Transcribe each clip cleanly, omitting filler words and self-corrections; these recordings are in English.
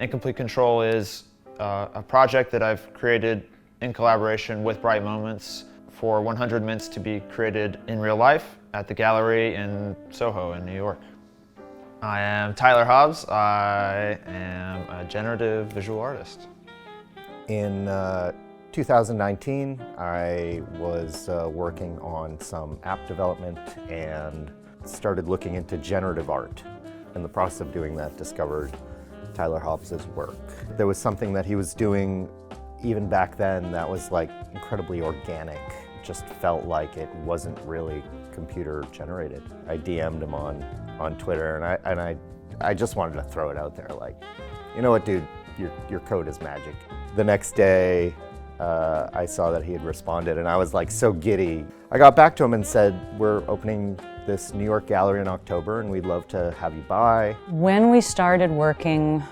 Incomplete Control is a project that I've created in collaboration with Bright Moments for 100 mints to be created in real life at the gallery in Soho in New York. I am Tyler Hobbs. I am a generative visual artist. In 2019, I was working on some app development and started looking into generative art. In the process of doing that, discovered Tyler Hobbs' work. There was something that he was doing even back then that was like incredibly organic. It just felt like it wasn't really computer generated. I DM'd him on Twitter and I just wanted to throw it out there like, you know what, dude, your code is magic. The next day, I saw that he had responded and I was like so giddy. I got back to him and said, we're opening this New York gallery in October and we'd love to have you by. When we started working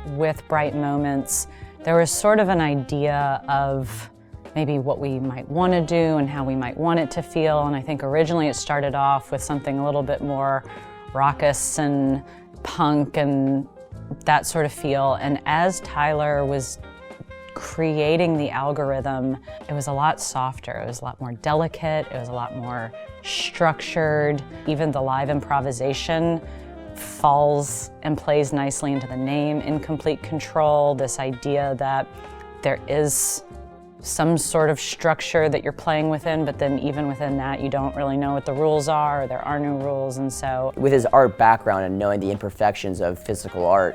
with Bright Moments, there was sort of an idea of maybe what we might want to do and how we might want it to feel. And I think originally it started off with something a little bit more raucous and punk and that sort of feel. And as Tyler was creating the algorithm, it was a lot softer, it was a lot more delicate, it was a lot more structured. Even the live improvisation falls and plays nicely into the name, Incomplete Control, this idea that there is some sort of structure that you're playing within, but then even within that, you don't really know what the rules are, or there are no rules, and so. With his art background and knowing the imperfections of physical art,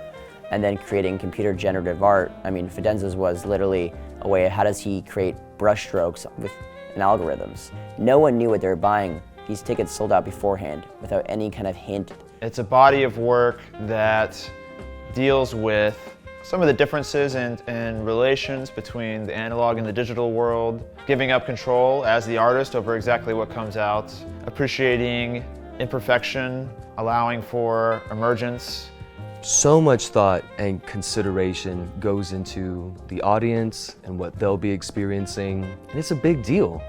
and then creating computer generative art, I mean, Fidenza's was literally a way of how does he create brushstrokes with algorithms. No one knew what they were buying. These tickets sold out beforehand without any kind of hint. It's a body of work that deals with some of the differences in relations between the analog and the digital world, giving up control as the artist over exactly what comes out, appreciating imperfection, allowing for emergence. So much thought and consideration goes into the audience and what they'll be experiencing, and it's a big deal.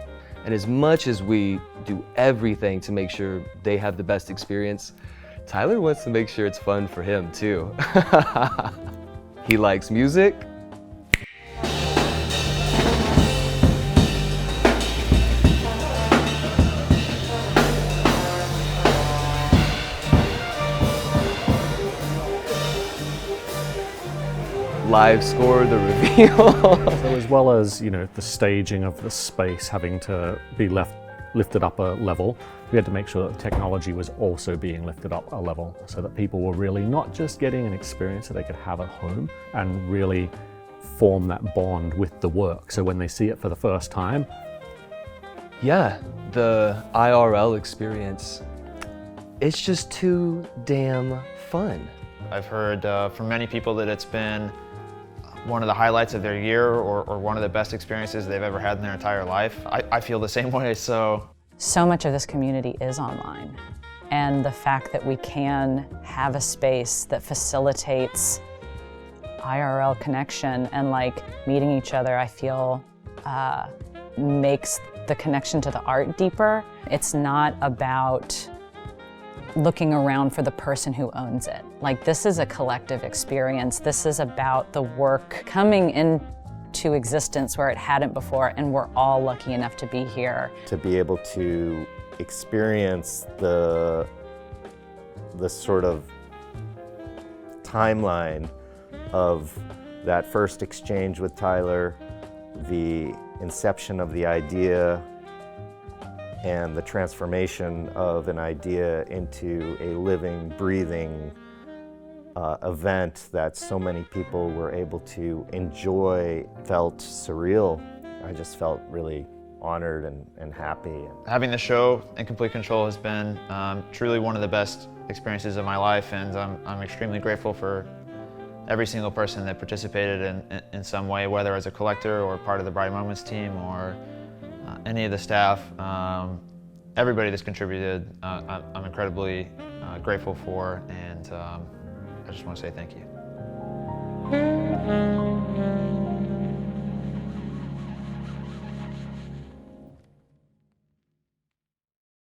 And as much as we do everything to make sure they have the best experience, Tyler wants to make sure it's fun for him too. He likes music. Live score, the reveal. So as well as, you know, the staging of the space having to be lifted up a level, we had to make sure that the technology was also being lifted up a level so that people were really not just getting an experience that they could have at home and really form that bond with the work. So when they see it for the first time. Yeah, the IRL experience, it's just too damn fun. I've heard from many people that it's been one of the highlights of their year or one of the best experiences they've ever had in their entire life. I feel the same way, so. So much of this community is online. And the fact that we can have a space that facilitates IRL connection and like meeting each other, I feel makes the connection to the art deeper. It's not about looking around for the person who owns it. Like, this is a collective experience. This is about the work coming into existence where it hadn't before, and we're all lucky enough to be here. To be able to experience the sort of timeline of that first exchange with Tyler, the inception of the idea, and the transformation of an idea into a living, breathing event that so many people were able to enjoy, felt surreal. I just felt really honored and happy. Having the show Incomplete Control has been truly one of the best experiences of my life, and I'm extremely grateful for every single person that participated in some way, whether as a collector or part of the Bright Moments team or any of the staff. Everybody that's contributed, I'm incredibly grateful for, and I just want to say thank you.